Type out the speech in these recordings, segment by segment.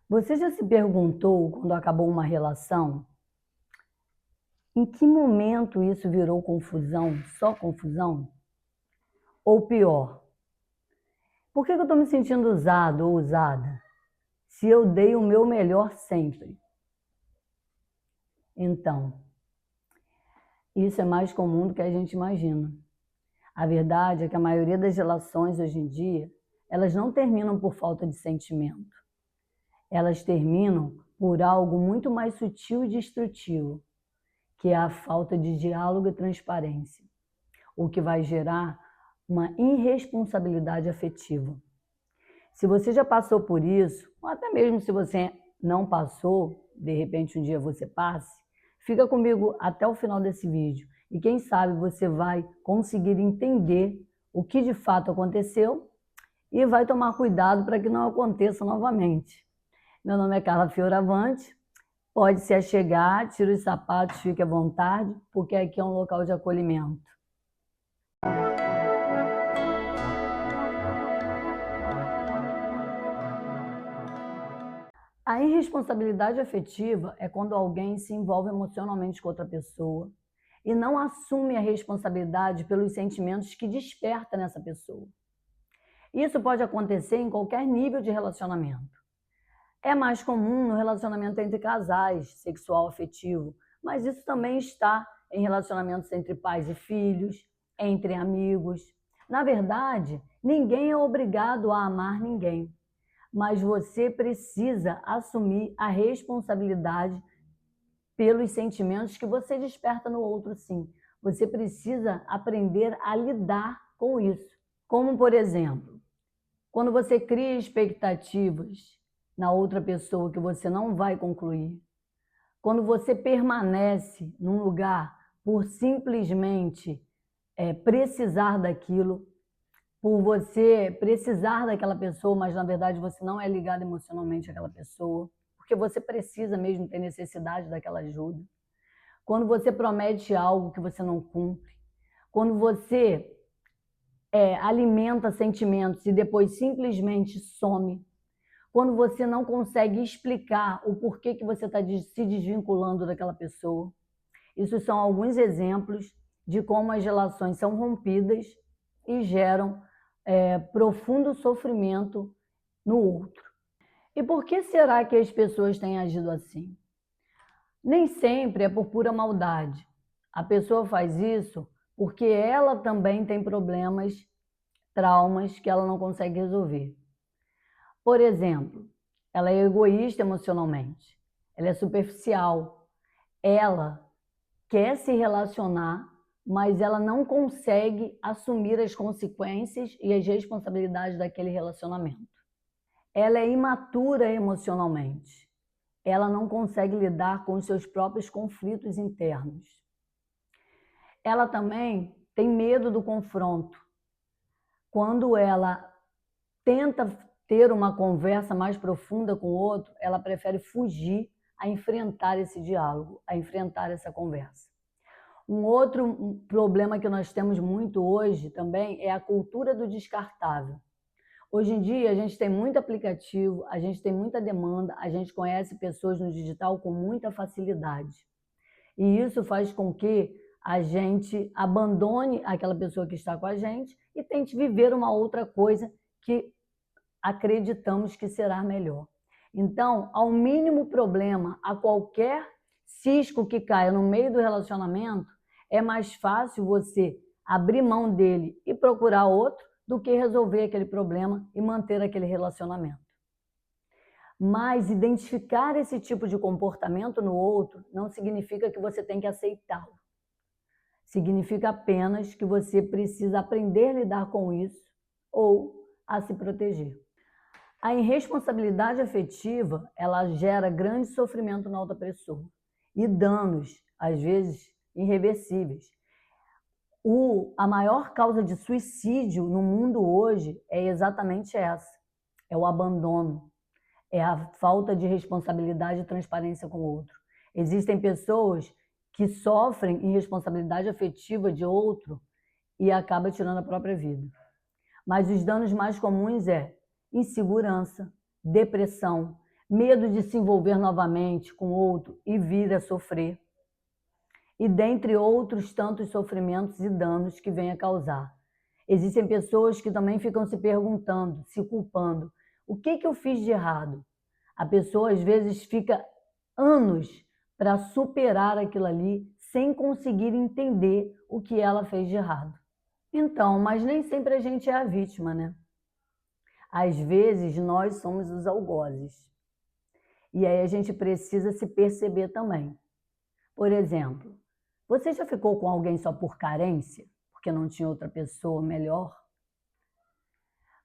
Você já se perguntou, quando acabou uma relação, em que momento isso virou confusão, só confusão? Ou pior, por que eu estou me sentindo usado ou usada se eu dei o meu melhor sempre? Então, isso é mais comum do que a gente imagina. A verdade é que a maioria das relações hoje em dia, elas não terminam por falta de sentimento. Elas terminam por algo muito mais sutil e destrutivo, que é a falta de diálogo e transparência, o que vai gerar uma irresponsabilidade afetiva. Se você já passou por isso, ou até mesmo se você não passou, de repente um dia você passe, fica comigo até o final desse vídeo e quem sabe você vai conseguir entender o que de fato aconteceu e vai tomar cuidado para que não aconteça novamente. Meu nome é Carla Fioravante, pode se achegar, tira os sapatos, fique à vontade, porque aqui é um local de acolhimento. A irresponsabilidade afetiva é quando alguém se envolve emocionalmente com outra pessoa e não assume a responsabilidade pelos sentimentos que desperta nessa pessoa. Isso pode acontecer em qualquer nível de relacionamento. É mais comum no relacionamento entre casais, sexual afetivo, mas isso também está em relacionamentos entre pais e filhos, entre amigos. Na verdade, ninguém é obrigado a amar ninguém, mas você precisa assumir a responsabilidade pelos sentimentos que você desperta no outro, sim. Você precisa aprender a lidar com isso. Como, por exemplo, quando você cria expectativas na outra pessoa que você não vai concluir, quando você permanece num lugar por simplesmente precisar daquilo, por você precisar daquela pessoa, mas na verdade você não é ligado emocionalmente àquela pessoa, porque você precisa mesmo ter necessidade daquela ajuda. Quando você promete algo que você não cumpre, quando você alimenta sentimentos e depois simplesmente some, quando você não consegue explicar o porquê que você está se desvinculando daquela pessoa. Isso são alguns exemplos de como as relações são rompidas e geram profundo sofrimento no outro. E por que será que as pessoas têm agido assim? Nem sempre é por pura maldade. A pessoa faz isso porque ela também tem problemas, traumas que ela não consegue resolver. Por exemplo, ela é egoísta emocionalmente, ela é superficial, ela quer se relacionar, mas ela não consegue assumir as consequências e as responsabilidades daquele relacionamento. Ela é imatura emocionalmente. Ela não consegue lidar com os seus próprios conflitos internos. Ela também tem medo do confronto. Quando ela tenta ter uma conversa mais profunda com o outro, ela prefere fugir a enfrentar esse diálogo, a enfrentar essa conversa. Um outro problema que nós temos muito hoje também é a cultura do descartável. Hoje em dia a gente tem muito aplicativo, a gente tem muita demanda, a gente conhece pessoas no digital com muita facilidade. E isso faz com que a gente abandone aquela pessoa que está com a gente e tente viver uma outra coisa que acreditamos que será melhor. Então, ao mínimo problema, a qualquer cisco que caia no meio do relacionamento, é mais fácil você abrir mão dele e procurar outro do que resolver aquele problema e manter aquele relacionamento. Mas identificar esse tipo de comportamento no outro não significa que você tem que aceitá-lo. Significa apenas que você precisa aprender a lidar com isso ou a se proteger. A irresponsabilidade afetiva, ela gera grande sofrimento na outra pessoa e danos, às vezes, irreversíveis. A maior causa de suicídio no mundo hoje é exatamente essa, é o abandono, é a falta de responsabilidade e transparência com o outro. Existem pessoas que sofrem irresponsabilidade afetiva de outro e acabam tirando a própria vida. Mas os danos mais comuns é insegurança, depressão, medo de se envolver novamente com outro e vir a sofrer, e dentre outros tantos sofrimentos e danos que vem a causar. Existem pessoas que também ficam se perguntando, se culpando, o que eu fiz de errado? A pessoa às vezes fica anos para superar aquilo ali sem conseguir entender o que ela fez de errado. Então, mas nem sempre a gente é a vítima, né? Às vezes nós somos os algozes. E aí a gente precisa se perceber também. Por exemplo, você já ficou com alguém só por carência? Porque não tinha outra pessoa melhor?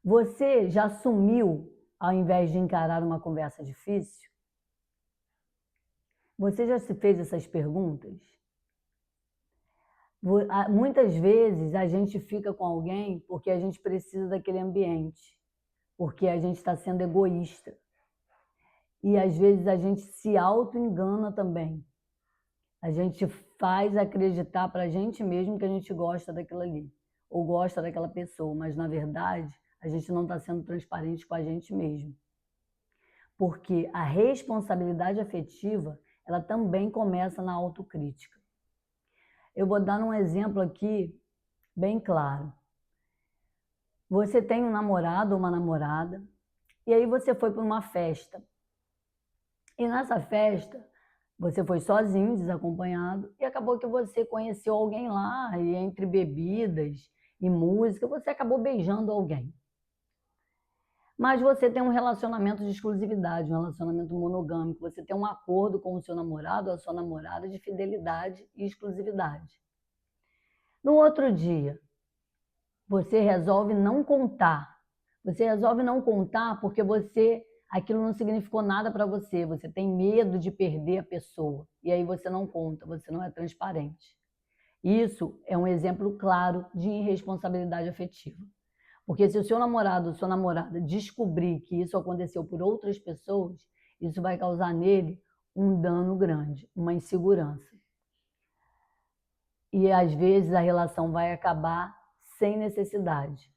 Você já sumiu ao invés de encarar uma conversa difícil? Você já se fez essas perguntas? Muitas vezes a gente fica com alguém porque a gente precisa daquele ambiente, porque a gente está sendo egoísta. E às vezes a gente se auto-engana também. A gente faz acreditar para a gente mesmo que a gente gosta daquilo ali, ou gosta daquela pessoa, mas na verdade a gente não está sendo transparente com a gente mesmo. Porque a responsabilidade afetiva, ela também começa na autocrítica. Eu vou dar um exemplo aqui bem claro. Você tem um namorado ou uma namorada, e aí você foi para uma festa. E nessa festa, você foi sozinho, desacompanhado, e acabou que você conheceu alguém lá, e entre bebidas e música, você acabou beijando alguém. Mas você tem um relacionamento de exclusividade, um relacionamento monogâmico, você tem um acordo com o seu namorado ou a sua namorada de fidelidade e exclusividade. No outro dia, você resolve não contar. Você resolve não contar porque aquilo não significou nada para você. Você tem medo de perder a pessoa. E aí você não conta, você não é transparente. Isso é um exemplo claro de irresponsabilidade afetiva. Porque se o seu namorado ou sua namorada descobrir que isso aconteceu por outras pessoas, isso vai causar nele um dano grande, uma insegurança. E às vezes a relação vai acabar sem necessidade.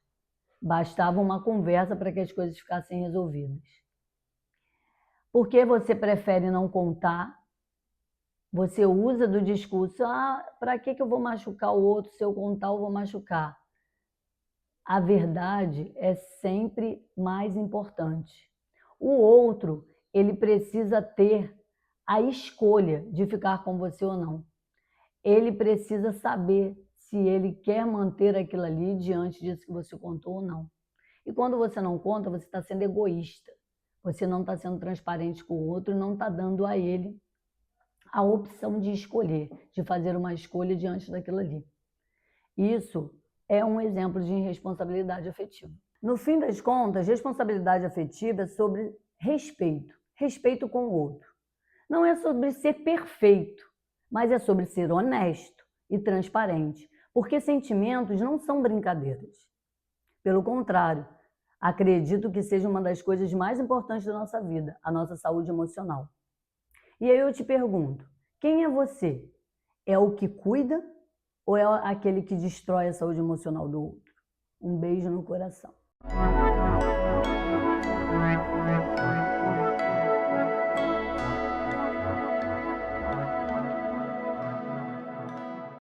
Bastava uma conversa para que as coisas ficassem resolvidas. Por que você prefere não contar? Você usa do discurso, para que eu vou machucar o outro? Se eu contar, eu vou machucar. A verdade é sempre mais importante. O outro, ele precisa ter a escolha de ficar com você ou não. Ele precisa saber se ele quer manter aquilo ali diante disso que você contou ou não. E quando você não conta, você está sendo egoísta. Você não está sendo transparente com o outro e não está dando a ele a opção de escolher, de fazer uma escolha diante daquilo ali. Isso é um exemplo de irresponsabilidade afetiva. No fim das contas, responsabilidade afetiva é sobre respeito, respeito com o outro. Não é sobre ser perfeito, mas é sobre ser honesto e transparente, porque sentimentos não são brincadeiras. Pelo contrário, acredito que seja uma das coisas mais importantes da nossa vida, a nossa saúde emocional. E aí eu te pergunto, quem é você? É o que cuida ou é aquele que destrói a saúde emocional do outro? Um beijo no coração.